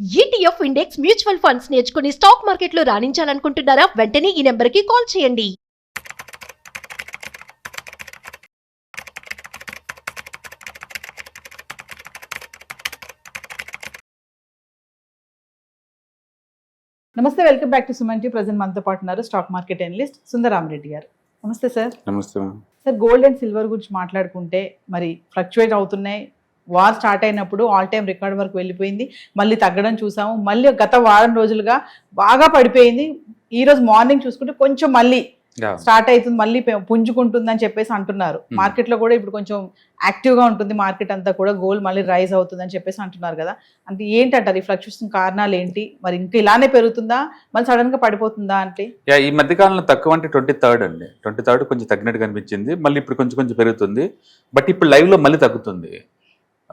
ETF index mutual funds నేర్చుకుని stock మార్కెట్లో రాణించాలనుకుంటున్నారా? వెంటనే ఈ నెంబర్కి కాల్ చేయండి. నమస్తే, welcome back to Suman T. Present మనతో పాటు ఉన్నారు స్టాక్ మార్కెట్ అనలిస్ట్ సుందరామరెడ్డి గారు. నమస్తే సార్. నమస్తే. సార్, గోల్డ్ అండ్ సిల్వర్ గురించి మాట్లాడుకుంటే మరి ఫ్లక్చువేట్ అవుతున్నాయి. వార్ స్టార్ట్ అయినప్పుడు ఆల్ టైమ్ రికార్డ్ వరకు వెళ్ళిపోయింది, మళ్ళీ తగ్గడం చూసాము. మళ్ళీ గత వారం రోజులుగా బాగా పడిపోయింది. ఈ రోజు మార్నింగ్ చూసుకుంటే కొంచెం మళ్ళీ స్టార్ట్ అవుతుంది, మళ్ళీ పుంజుకుంటుంది అని చెప్పేసి అంటున్నారు. మార్కెట్ లో కూడా ఇప్పుడు కొంచెం యాక్టివ్ గా ఉంటుంది మార్కెట్ అంతా కూడా, గోల్డ్ మళ్ళీ రైజ్ అవుతుంది అని చెప్పేసి అంటున్నారు కదా. అంటే ఏంటంటారు ఈ ఫ్లక్చుయేషన్ కారణాలు ఏంటి? మరి ఇంకా ఇలానే పెరుగుతుందా, మళ్ళీ సడన్ గా పడిపోతుందా? అంటే ఈ మధ్య కాలంలో తక్కువ అంటే 23rd అండి. 23rd కొంచెం తగ్గినట్టు కనిపించింది, మళ్ళీ ఇప్పుడు కొంచెం కొంచెం పెరుగుతుంది. బట్ ఇప్పుడు లైవ్ లో మళ్ళీ తగ్గుతుంది.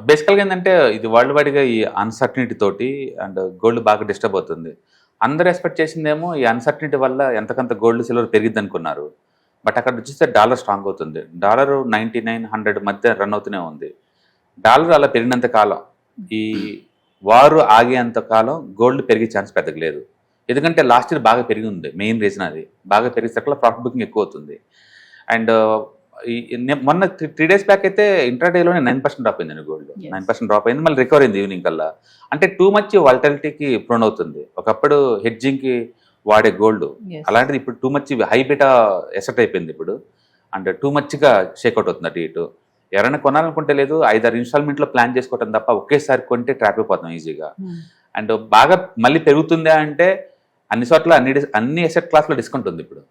బేసికల్గా ఏంటంటే ఇది వరల్డ్ వైడ్గా ఈ అన్సర్టనిటీ తోటి అండ్ గోల్డ్ బాగా డిస్టర్బ్ అవుతుంది. అందరూ ఎక్స్పెక్ట్ చేసిందేమో ఈ అన్సర్టనిటీ వల్ల ఎంతకంత గోల్డ్ సిల్వర్ పెరిగిద్ది అనుకున్నారు. బట్ అక్కడ చూస్తే డాలర్ స్ట్రాంగ్ అవుతుంది. డాలర్ 99-100 మధ్య రన్ అవుతూనే ఉంది. డాలర్ అలా పెరిగినంత కాలం, ఈ వారు ఆగేంత కాలం గోల్డ్ పెరిగే ఛాన్స్ పెద్దగా లేదు. ఎందుకంటే లాస్ట్ ఇయర్ బాగా పెరిగి ఉంది. మెయిన్ రీజన్ అది. బాగా పెరిగేసరికి ప్రాఫిట్ బుకింగ్ ఎక్కువ అవుతుంది. అండ్ మొన్న 3 days బ్యాక్ అయితే ఇంట్రాడేలోనే 9% డ్రాప్ అయిందండి గోల్డ్. 9% డ్రాప్ అయింది, మళ్ళీ రికవర్ అయింది ఈవినింగ్ కల్లా. అంటే టూ మచ్ వాలటిలిటీకి ప్రోన్ అవుతుంది. ఒకప్పుడు హెడ్జింగ్కి వాడే గోల్డ్, అలాంటిది ఇప్పుడు too much high beta asset అయిపోయింది ఇప్పుడు. అండ్ టూ మచ్గా షేక్అవుట్ అవుతుంది అటు ఇటు. ఎవరైనా కొనాలనుకుంటే లేదు, 5-6 ఇన్స్టాల్మెంట్లో ప్లాన్ చేసుకోవటం తప్ప ఒకేసారి కొంటే ట్రాప్ అయిపోతాం ఈజీగా. అండ్ బాగా మళ్ళీ పెరుగుతుందా అంటే అన్ని చోట్ల అన్ని ఎసెట్ క్లాస్లో డిస్కౌంట్ ఉంది ఇప్పుడు.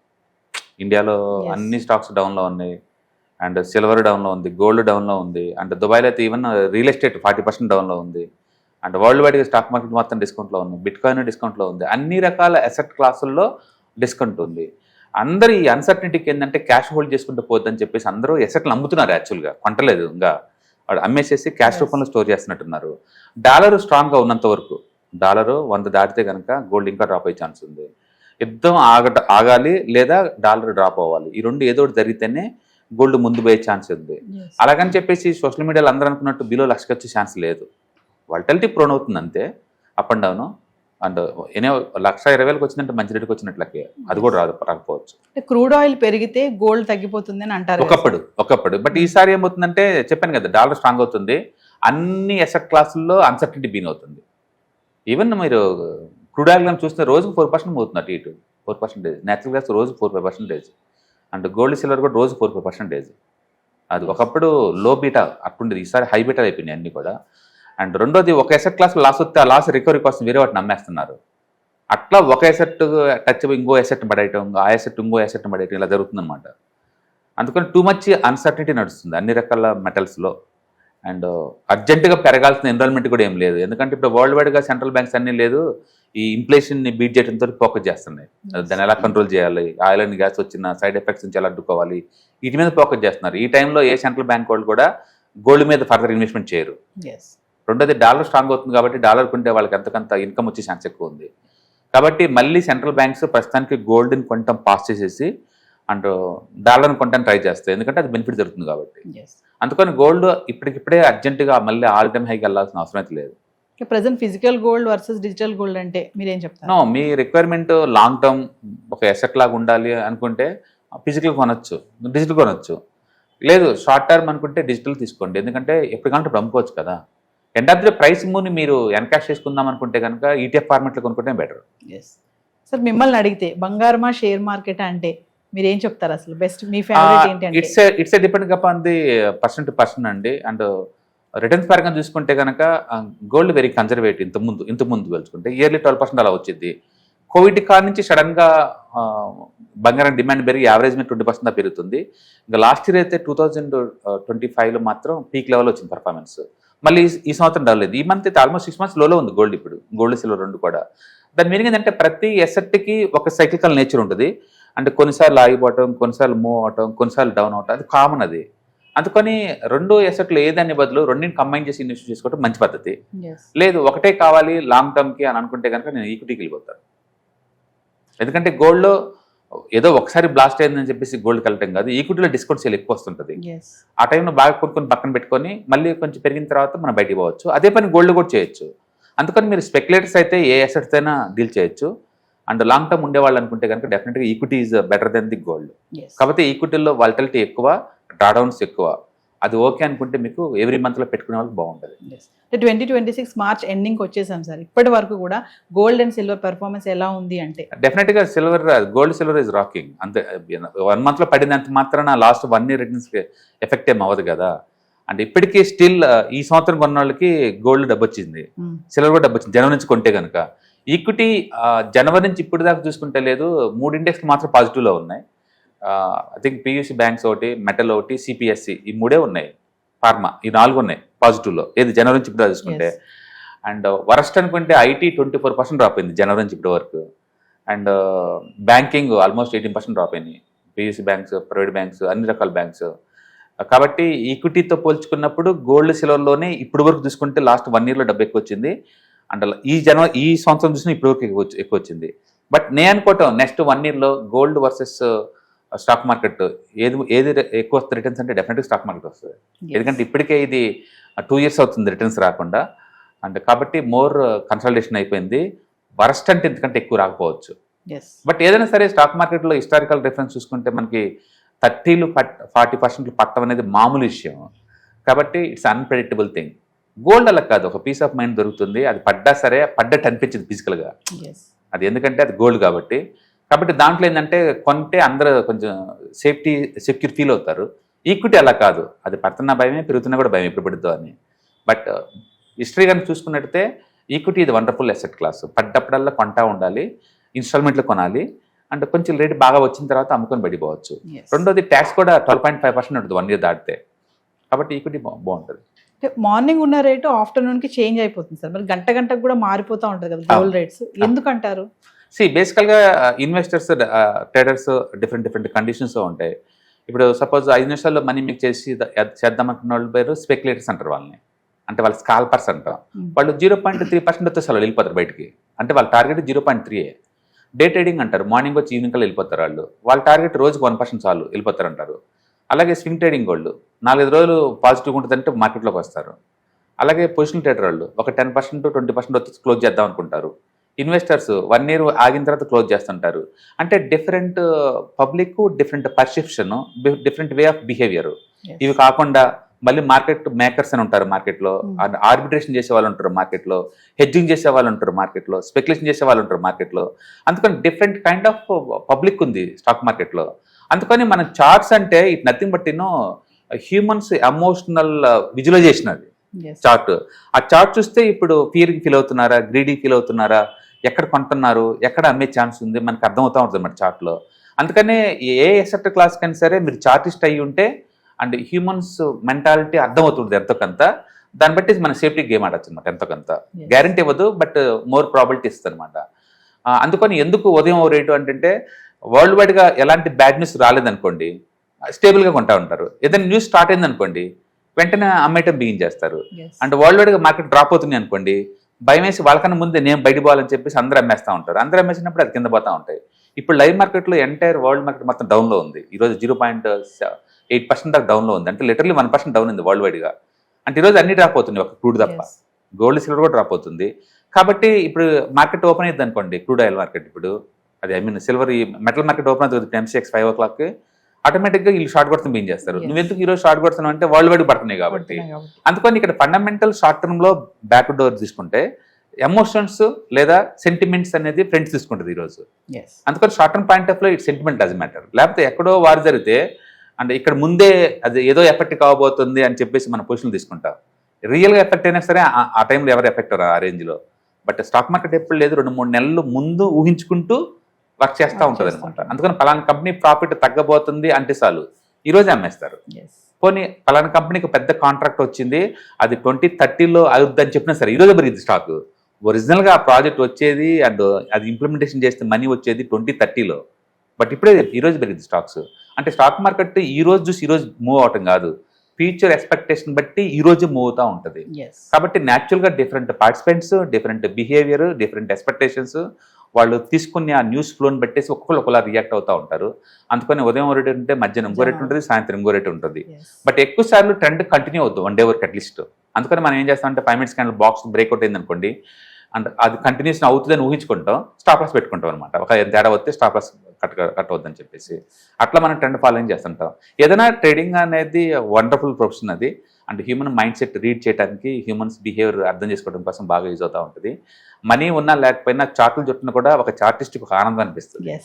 ఇండియాలో అన్ని స్టాక్స్ డౌన్లో ఉన్నాయి. అండ్ సిల్వర్ డౌన్లో ఉంది, గోల్డ్ డౌన్లో ఉంది. అండ్ దుబాయ్లో అయితే ఈవెన్ రియల్ ఎస్టేట్ 40% డౌన్లో ఉంది. అండ్ వరల్డ్ వైడ్గా స్టాక్ మార్కెట్ మొత్తం డిస్కౌంట్లో ఉంది. బిట్కాయిన్ డిస్కౌంట్లో ఉంది. అన్ని రకాల అసెట్ క్లాసుల్లో డిస్కౌంట్ ఉంది. అందరూ ఈ అన్సర్టనిటీకి ఏంటంటే క్యాష్ హోల్డ్ చేసుకుంటూ పోద్దని చెప్పేసి అందరూ ఎసెట్లు అమ్ముతున్నారు. యాక్చువల్గా కొంటలేదు, ఇంకా వాడు అమ్మేసేసి క్యాష్ రూపంలో స్టోర్ చేస్తున్నట్టున్నారు. డాలర్ స్ట్రాంగ్గా ఉన్నంత వరకు, డాలరు 100 దాటితే కనుక గోల్డ్ ఇంకా డ్రాప్ అయ్యే ఛాన్స్ ఉంది. యుద్ధం ఆగాలి లేదా డాలర్ డ్రాప్ అవ్వాలి, ఈ రెండు ఏదో ఒకటి జరిగితేనే గోల్డ్ ముందు పోయే ఛాన్స్ ఉంది. అలాగని చెప్పేసి సోషల్ మీడియాలో అందరూ అనుకున్నట్టు బిలో 1,00,000 వచ్చే ఛాన్స్ లేదు. వాలటిలిటీ ప్రోన్ అవుతుంది అంతే, అప్ అండ్ డౌన్. అండ్ 1,20,000 వచ్చిందంటే మంచి రేటుకి వచ్చినట్లకే, అది కూడా రాకపోవచ్చు. క్రూడ్ ఆయిల్ పెరిగితే గోల్డ్ తగ్గిపోతుంది అని అంటారు ఒకప్పుడు. బట్ ఈసారి ఏమవుతుందంటే చెప్పాను కదా, డాలర్ స్ట్రాంగ్ అవుతుంది. అన్ని అసెట్ క్లాసుల్లో అన్సర్టనిటీ బీన్ అవుతుంది. ఈవెన్ మీరు క్రూడ్ ఆయిల్ చూస్తే రోజుకు 4% పోతుంది అటు ఇటు, 4%. నేచురల్ గ్యాస్ రోజు 4-5%. అండ్ గోల్డ్ సిల్వర్ కూడా రోజు 4-5%. అది ఒకప్పుడు లో బీటా అట్టుండేది, ఈసారి హై బీటా అయిపోయినాయి అన్నీ కూడా. అండ్ రెండోది, ఒక ఎసెట్ క్లాస్ లాస్ వస్తే ఆ లాస్ రికవరీ కోసం వేరే వాటిని అమ్మేస్తున్నారు. అట్లా ఒక ఎసెట్ టచ్ ఇంకో ఎసెట్ పడేయటం, ఆ ఎసెట్ ఇంకో ఎసెట్ పడేయటం, ఇలా జరుగుతుందన్నమాట. అందుకని టూ మచ్ అన్సర్టనిటీ నడుస్తుంది అన్ని రకాల మెటల్స్లో. అండ్ అర్జెంటుగా పెరగాల్సిన ఎన్రోల్మెంట్ కూడా ఏం లేదు. ఎందుకంటే ఇప్పుడు వరల్డ్ వైడ్గా సెంట్రల్ బ్యాంక్స్ అన్నీ లేదు, ఈ ఇన్ఫ్లేషన్ని బీట్ చేయడంతో ఫోకస్ చేస్తున్నాయి. దాన్ని ఎలా కంట్రోల్ చేయాలి, ఆయిల్ అండ్ గ్యాస్ వచ్చిన సైడ్ ఎఫెక్ట్స్ నుంచి ఎలా అడ్డుకోవాలి, వీటి మీద ఫోకస్ చేస్తున్నారు. ఈ టైంలో ఏ సెంట్రల్ బ్యాంక్ వాళ్ళు కూడా గోల్డ్ మీద ఫర్దర్ ఇన్వెస్ట్మెంట్ చేయరు. రెండోది, డాలర్ స్ట్రాంగ్ అవుతుంది కాబట్టి డాలర్ కొంటే వాళ్ళకి ఎంతకంత ఇన్కమ్ వచ్చే ఛాన్స్ ఎక్కువ ఉంది. కాబట్టి మళ్ళీ సెంట్రల్ బ్యాంక్స్ ప్రస్తుతానికి గోల్డ్ని కొంటాం పాస్ చేసేసి అండ్ డాలర్ని కొంటాను ట్రై చేస్తాయి, ఎందుకంటే అది బెనిఫిట్ జరుగుతుంది కాబట్టి. అందుకని గోల్డ్ ఇప్పటికిప్పుడే అర్జెంటుగా మళ్ళీ ఆల్ టైమ్ హైకి వెళ్ళాల్సిన అవసరం అయితే లేదు. Present physical gold versus digital gold అంటే మీరేం చెప్తారు? మీ రిక్వైర్మెంట్ లాంగ్ టర్మ్ ఒక ఎసెట్ లాగా ఉండాలి అనుకుంటే ఫిజికల్ కొనొచ్చు, డిజిటల్ కొనొచ్చు. లేదు షార్ట్ టర్మ్ అనుకుంటే డిజిటల్ తీసుకోండి, ఎందుకంటే ఎప్పటికంటే ఇప్పుడు అమ్ముకోవచ్చు కదా. ఎండ్ ఆఫ్ ది ప్రైస్ మూని మీరు ఎన్కాష్ చేసుకుందాం అనుకుంటే కనుక ఈటీఎఫ్ ఫార్మెట్లో కొనుక్కుంటే బెటర్. సార్, మిమ్మల్ని అడిగితే బంగారమా షేర్ మార్కెట్ అంటే మీరేం చెప్తారు? అసలు బెస్ట్ మీ ఫేవరెట్ ఏంటి? It's depend upon the person to person అండి. అండ్ రిటర్న్స్ పరంగా చూసుకుంటే కనుక గోల్డ్ వెరీ కన్జర్వేటివ్. ఇంత ముందు వెళ్చుకుంటే ఇయర్లీ 12% అలా వచ్చింది. కోవిడ్ కాడ నుంచి సడన్గా బంగారం డిమాండ్ పెరిగి యావరేజ్ మీద 20% పెరుగుతుంది. ఇంకా లాస్ట్ ఇయర్ అయితే 2025లో మాత్రం పీక్ లెవెల్ వచ్చింది పర్ఫార్మెన్స్. మళ్ళీ ఈ సంవత్సరం డవ్వలేదు. ఈ మంత్ అయితే ఆల్మోస్ట్ 6 months లోలో ఉంది గోల్డ్. ఇప్పుడు గోల్డ్ సిల్వర్ రెండు కూడా. దాని మీనింగ్ ఏంటంటే ప్రతి ఎసెట్కి ఒక సైక్లికల్ నేచర్ ఉంటుంది. అంటే కొన్నిసార్లు ఆగిపోవటం, కొన్నిసార్లు మూవ్ అవటం, కొన్నిసార్లు డౌన్ అవటం, అది కామన్ అది. అందుకని రెండు ఎసెట్లు ఏదాన్ని బదులు రెండింటిని కంబైన్ చేసి ఇన్వెస్ట్ చేసుకోవడం మంచి పద్ధతి. లేదు ఒకటే కావాలి లాంగ్ టర్మ్కి అని అనుకుంటే కనుక నేను ఈక్విటీకి వెళ్ళిపోతాను. ఎందుకంటే గోల్డ్లో ఏదో ఒకసారి బ్లాస్ట్ అయిందని చెప్పేసి గోల్డ్కి వెళ్ళటం కాదు, ఈక్విటీలో డిస్కౌంట్ సేల్ ఎక్కువ వస్తుంటుంది. ఆ టైంలో బాగా కొనుక్కొని పక్కన పెట్టుకొని మళ్ళీ కొంచెం పెరిగిన తర్వాత మనం బయటికి పోవచ్చు. అదే పని గోల్డ్ కూడా చేయొచ్చు. అందుకని మీరు స్పెక్యులేటర్స్ అయితే ఏ అసెట్స్ అయినా డీల్ చేయొచ్చు. అండ్ లాంగ్ టర్మ్ ఉండేవాళ్ళు అనుకుంటే కనుక డెఫినెట్గా equity is better than the gold. కాకపోతే ఈక్విటీలో వాలటిలిటీ ఎక్కువ, డ్రాడౌన్స్ ఎక్కువ. అది ఓకే అనుకుంటే మీకు ఎవ్రీ మంత్లో పెట్టుకునే వాళ్ళకి బాగుంటుంది. 2026 మార్చ్ ఎండింగ్ వచ్చేసాం సార్. ఇప్పటి వరకు కూడా గోల్డ్ అండ్ సిల్వర్ పెర్ఫార్మెన్స్ ఎలా ఉంది అంటే? డెఫినెట్గా గోల్డ్ సిల్వర్ ఇస్ రాకింగ్. అంతే 1 మంత్లో పడినంత మాత్రాన లాస్ట్ 1 ఇయర్ రిటర్న్స్కి ఎఫెక్ట్ ఏం అవ్వదు కదా. అంటే ఇప్పటికీ స్టిల్ ఈ సంవత్సరం కొన్న వాళ్ళకి గోల్డ్ డబ్బు వచ్చింది, సిల్వర్ కూడా డబ్బు వచ్చింది జనవరి నుంచి కొంటే కనుక. ఈక్విటీ జనవరి నుంచి ఇప్పుడు దాకా చూసుకుంటే లేదు, 3 ఇండెక్స్ మాత్రం పాజిటివ్లో ఉన్నాయి. ఐ థింక్ పియూసీ బ్యాంక్స్ ఒకటి, మెటల్ ఒకటి, సిపిఎస్సి, ఈ 3 ఉన్నాయి. ఫార్మా ఈ 4 ఉన్నాయి పాజిటివ్లో, ఏది జనవరి నుంచి ఇప్పుడు చూసుకుంటే. అండ్ వరస్ట్ అనుకుంటే ఐటీ 24% డ్రాప్ అయింది జనవరి నుంచి ఇప్పటి వరకు. అండ్ బ్యాంకింగ్ ఆల్మోస్ట్ 18% డ్రాప్ అయినాయి. పియూసీ బ్యాంక్స్, ప్రైవేట్ బ్యాంక్స్, అన్ని రకాల బ్యాంక్స్. కాబట్టి ఈక్విటీతో పోల్చుకున్నప్పుడు గోల్డ్ సిల్వర్లోనే ఇప్పుడు వరకు చూసుకుంటే లాస్ట్ 1 ఇయర్లో డబ్బు ఎక్కువ వచ్చింది. అండ్ ఈ సంవత్సరం చూసినా ఇప్పుడు వరకు ఎక్కువ వచ్చింది. బట్ నేను అనుకోవటం నెక్స్ట్ 1 ఇయర్లో గోల్డ్ వర్సెస్ స్టాక్ మార్కెట్ ఏది ఎక్కువ వస్తుంది రిటర్న్స్ అంటే డెఫినెట్గా స్టాక్ మార్కెట్ వస్తుంది. ఎందుకంటే ఇప్పటికే ఇది 2 ఇయర్స్ అవుతుంది రిటర్న్స్ రాకుండా. అంటే కాబట్టి మోర్ కన్సల్టేషన్ అయిపోయింది. వరస్ట్ అంటే ఎందుకంటే ఎక్కువ రాకపోవచ్చు. బట్ ఏదైనా సరే స్టాక్ మార్కెట్లో హిస్టారికల్ రిఫరెన్స్ చూసుకుంటే మనకి 30-40% పట్టడం అనేది మామూలు విషయం. కాబట్టి ఇట్స్ అన్ప్రెడిక్టబుల్ థింగ్. గోల్డ్ అలా కాదు, ఒక పీస్ ఆఫ్ మైండ్ దొరుకుతుంది. అది పడ్డా సరే పడ్డట్టు అనిపించింది ఫిజికల్గా, అది ఎందుకంటే అది గోల్డ్ కాబట్టి. దాంట్లో ఏంటంటే కొంటే అందరూ కొంచెం సెక్యూర్ ఫీల్ అవుతారు. ఈక్విటీ అలా కాదు, అది పడుతున్న భయమే, పెరుగుతున్నా కూడా భయం ఎప్పుడు పడుతుందో అని. బట్ హిస్టరీ కానీ చూసుకున్నట్టయితే ఈక్విటీ ఇది వండర్ఫుల్ అసెట్ క్లాస్. పడ్డప్పుడల్లా కొంటా ఉండాలి, ఇన్స్టాల్మెంట్లో కొనాలి. అండ్ కొంచెం రేట్ బాగా వచ్చిన తర్వాత అమ్ముకొని పడిపోవచ్చు. రెండోది ట్యాక్స్ కూడా 12.5% ఉంటుంది 1 ఇయర్ దాటితే. కాబట్టి ఈక్విటీ బాగుంటుంది. మార్నింగ్ ఉన్న రేటు ఆఫ్టర్నూన్కి చేంజ్ అయిపోతుంది సార్. మరి గంటకు కూడా మారిపోతూ ఉంటుంది కదా గోల్డ్ రేట్స్, ఎందుకంటారు? బేసికల్గా ఇన్వెస్టర్స్, ట్రేడర్స్ డిఫరెంట్ కండిషన్స్ ఉంటాయి. ఇప్పుడు సపోజ్ 5 నిమిషాల్లో మనీ మీకు చేద్దామనుకున్న వాళ్ళు పేరు స్పెక్యులేటర్స్ అంటారు వాళ్ళని. అంటే వాళ్ళు స్కాల్పర్స్ అంటారు. వాళ్ళు 0.3% వచ్చేసి వాళ్ళు వెళ్ళిపోతారు బయటికి. అంటే వాళ్ళ టార్గెట్ 0.3. డే ట్రేడింగ్ అంటారు, మార్నింగ్ వచ్చి ఈవినింగ్ కల్లా వెళ్ళిపోతారు వాళ్ళు. వాళ్ళ టార్గెట్ రోజుకి 1% చాలు వెళ్ళిపోతారు అంటారు. అలాగే స్వింగ్ ట్రేడింగ్ వాళ్ళు 4-5 రోజులు పాజిటివ్గా ఉంటుందంటే మార్కెట్లోకి వస్తారు. అలాగే పొజిషన్ ట్రేడర్ వాళ్ళు ఒక 10%-20% వచ్చి క్లోజ్ చేద్దాం అనుకుంటారు. ఇన్వెస్టర్స్ 1 ఇయర్ ఆగిన తర్వాత క్లోజ్ చేస్తుంటారు. అంటే different public, different perception, different way of behaviour. ఇవి కాకుండా మళ్ళీ మార్కెట్ మేకర్స్ అని ఉంటారు మార్కెట్లో, ఆర్బిట్రేషన్ చేసే వాళ్ళు ఉంటారు మార్కెట్లో, హెడ్జింగ్ చేసే వాళ్ళు ఉంటారు మార్కెట్లో, స్పెక్యులేషన్ చేసే వాళ్ళు ఉంటారు మార్కెట్లో. అందుకని డిఫరెంట్ కైండ్ ఆఫ్ పబ్లిక్ ఉంది స్టాక్ మార్కెట్లో. అందుకని మన చార్ట్స్ అంటే it nothing but humans emotional visualisation. అది చార్ట్. ఆ చార్ట్ చూస్తే ఇప్పుడు ఫియర్కి ఫీల్ అవుతున్నారా, గ్రీడీకి ఫీల్ అవుతున్నారా, ఎక్కడ కొంటున్నారు, ఎక్కడ అమ్మే ఛాన్స్ ఉంది మనకు అర్థమవుతూ ఉంటుంది అన్నమాట చార్ట్లో. అందుకనే ఏ ఎసెట్ క్లాస్ కైనా సరే మీరు చార్టిస్ట్ అయ్యి ఉంటే అండ్ హ్యూమన్స్ మెంటాలిటీ అర్థమవుతుంది ఎంతో కొంత. దాన్ని బట్టి మన సేఫ్టీ గేమ్ ఆడచ్చు అనమాట. ఎంతో కొంత గ్యారంటీ ఇవ్వదు, బట్ మోర్ ప్రాబిలిటీ ఇస్తుంది అనమాట. అందుకని ఎందుకు ఉదయం రేటు అంటే వరల్డ్ వైడ్గా ఎలాంటి బ్యాడ్ న్యూస్ రాలేదనుకోండి స్టేబుల్గా కొంటా ఉంటారు. ఏదైనా న్యూస్ స్టార్ట్ అయిందనుకోండి వెంటనే అమ్మేయటం బిగిన్ చేస్తారు. అండ్ వరల్డ్ వైడ్గా మార్కెట్ డ్రాప్ అవుతుంది అనుకోండి, భయం వేసి వాళ్ళకన్నా ముందే నేను బయట పోవాలని చెప్పేసి అందరూ అమ్మేస్తూ ఉంటారు. అందరూ అమ్మేసినప్పుడు అది కింద పోతూ ఉంటాయి. ఇప్పుడు లైవ్ మార్కెట్లో ఎంటైర్ వరల్డ్ మార్కెట్ మొత్తం డౌన్లో ఉంది. ఈరోజు 0.8% దాకా డౌన్లో ఉంది. అంటే లిటరలీ 1% డౌన్ ఉంది వరల్డ్ వైడ్గా. అంటే ఈరోజు అన్ని డ్రాప్ అవుతుంది, ఒక క్రూడ్ తప్ప. గోల్డ్ సిల్వర్ కూడా డ్రాప్ అవుతుంది. కాబట్టి ఇప్పుడు మార్కెట్ ఓపెన్ అయ్యింది అనుకోండి, క్రూడ్ ఆయిల్ మార్కెట్ ఇప్పుడు అది సిల్వర్ ఈ మెటల్ మార్కెట్ ఓపెన్ అవుతుంది MCX 5 o'clock, ఆటోమేటిక్గా వీళ్ళు షార్ట్ కొడుతుంది బిగిన్ చేస్తారు. నువ్వు ఎందుకు ఈరోజు షార్ట్ కొడుతున్నావు అంటే వరల్డ్ వైడ్ పడుతున్నాయి కాబట్టి. అందుకని ఇక్కడ ఫండమెంటల్ షార్ట్ టర్మ్లో బ్యాక్ డోర్ తీసుకుంటే ఎమోషన్స్ లేదా సెంటిమెంట్స్ అనేది ఫ్రెండ్స్ తీసుకుంటుంది ఈరోజు. అందుకని షార్ట్ టర్మ్ పాయింట్ ఆఫ్ లో ఇట్ సెంటిమెంట్ డజంట్ మ్యాటర్. లేకపోతే ఎక్కడో వారు జరిగితే అంటే ఇక్కడ ముందే అది ఏదో ఎఫెక్ట్ కాబోతుంది అని చెప్పేసి మన పొజిషన్ తీసుకుంటాం. రియల్గా ఎఫెక్ట్ అయినా సరే ఆ టైంలో ఎవరు ఎఫెక్ట్ అవ్వరు ఆ రేంజ్లో. బట్ స్టాక్ మార్కెట్ ఎప్పుడు లేదు, 2-3 నెలలు ముందు ఊహించుకుంటూ వర్క్ చేస్తూ ఉంటుంది అనమాట. అందుకని పలానా కంపెనీ ప్రాఫిట్ తగ్గబోతుంది అంటే చాలు ఈరోజే అమ్మేస్తారు. పోనీ పలానా కంపెనీకి పెద్ద కాంట్రాక్ట్ వచ్చింది, అది 2030లో అవుద్దని చెప్పినా సరే ఈరోజే పెరిగింది స్టాక్. ఒరిజినల్గా ఆ ప్రాజెక్ట్ వచ్చేది అండ్ అది ఇంప్లిమెంటేషన్ చేస్తే మనీ వచ్చేది 2030లో. బట్ ఇప్పుడే ఈరోజు పెరిగింది స్టాక్స్. అంటే స్టాక్ మార్కెట్ ఈ రోజు చూసి ఈరోజు మూవ్ అవటం కాదు, ఫ్యూచర్ ఎక్స్పెక్టేషన్ బట్టి ఈ రోజు మూవ్ అవుతూ ఉంటుంది. కాబట్టి న్యాచురల్గా different participants, different behaviour, different expectations, వాళ్ళు తీసుకునే ఆ న్యూస్ ఫ్లోని బట్టేసి ఒక్కొక్కరు ఒకలా రియాక్ట్ అవుతూ ఉంటారు. అందుకని ఉదయం రేటు ఉంటే మధ్యాహ్నం ఇంకో రేటు ఉంటుంది, సాయంత్రం ఇంకో రేటు ఉంటుంది. బట్ ఎక్కువ సార్లు ట్రెండ్ కంటిన్యూ అవుతుంది 1 day వరకు అట్లీస్ట్. అందుకని మనం ఏం చేస్తామంటే 5 minutes క్యాండిల్ బాక్స్ బ్రేక్అవుట్ అయింది అనుకోండి, అండ్ అది కంటిన్యూషన్ అవుతుందని ఊహించుకుంటాం, స్టాప్ లాస్ పెట్టుకుంటాం అనమాట. ఒక తేడా వస్తే స్టాప్ లాస్ కట్ అవుద్దని చెప్పేసి అట్లా మనం ట్రెండ్ ఫాలోయింగ్ చేస్తుంటాం. ఏదైనా ట్రేడింగ్ అనేది వండర్ఫుల్ ప్రొఫెషన్ అది. And human mind set read చేయడానికి, హ్యూమన్స్ బిహేవియర్ అర్థం చేసుకోవడం కోసం బాగా యూజ్ అవుతూ ఉంటుంది. మనీ ఉన్నా లేకపోయినా చార్టులు చుట్టిన కూడా ఒక చార్టిస్ట్కి ఒక ఆనందం అనిపిస్తుంది.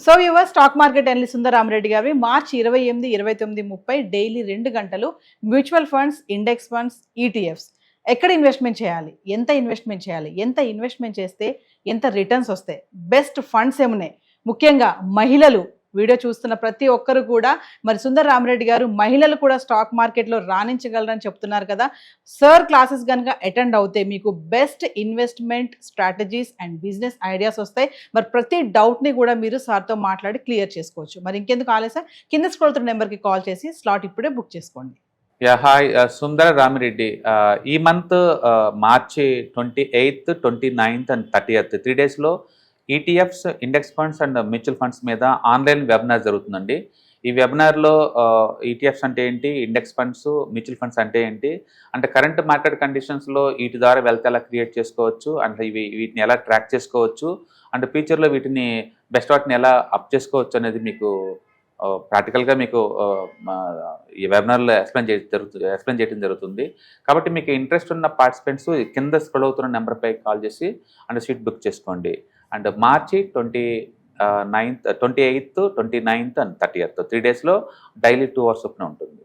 So your stock market analyst Sundararamareddy గారి మార్చి 28, 29, 30 డైలీ 2 గంటలు mutual funds, index funds, ETFs ఎక్కడ ఇన్వెస్ట్మెంట్ చేయాలి, ఎంత ఇన్వెస్ట్మెంట్ చేయాలి, ఎంత ఇన్వెస్ట్మెంట్ చేస్తే ఎంత రిటర్న్స్ వస్తాయి, బెస్ట్ ఫండ్స్ ఏమున్నాయి, ముఖ్యంగా మహిళలు వీడియో చూస్తున్న ప్రతి ఒక్కరు కూడా మరి సుందరరామరెడ్డి గారు మహిళలు కూడా స్టాక్ మార్కెట్లో రాణించగలరని చెప్తున్నారు కదా. సార్ క్లాసెస్ కనుక అటెండ్ అవుతే మీకు best investment strategies and business ideas వస్తాయి. మరి ప్రతి డౌట్ని కూడా మీరు సార్తో మాట్లాడి క్లియర్ చేసుకోవచ్చు. మరి ఇంకెందుకు ఆలస్యం, కింద స్క్రోల్ అవుతున్న నెంబర్కి కాల్ చేసి స్లాట్ ఇప్పుడే బుక్ చేసుకోండి. హాయ్, సుందరరామిరెడ్డి. ఈ మంత్ మార్చి 28, 29 అండ్ 30 3 డేస్లో ETFs, index funds and mutual funds మీద ఆన్లైన్ వెబినార్ జరుగుతుందండి. ఈ వెబినార్లో ఈటీఎఫ్స్ అంటే ఏంటి, ఇండెక్స్ ఫండ్స్, మ్యూచువల్ ఫండ్స్ అంటే ఏంటి, అంటే కరెంట్ మార్కెట్ కండిషన్స్లో వీటి ద్వారా వెల్త్ ఎలా క్రియేట్ చేసుకోవచ్చు, అంటే వీటిని ఎలా ట్రాక్ చేసుకోవచ్చు, అంటే ఫ్యూచర్లో వీటిని బెస్ట్ వాటిని ఎలా అప్ చేసుకోవచ్చు అనేది మీకు ప్రాక్టికల్గా మీకు ఈ వెబినార్లో ఎక్స్ప్లెయిన్ చేయడం జరుగుతుంది. కాబట్టి మీకు ఇంట్రెస్ట్ ఉన్న పార్టిసిపెంట్స్ కింద స్క్రోల్ అవుతున్న నెంబర్పై కాల్ చేసి అండ్ సీట్ బుక్ చేసుకోండి. అండ్ మార్చి 28, 29 అండ్ 30 3 డేస్లో డైలీ 2 hours చొప్పున ఉంటుంది.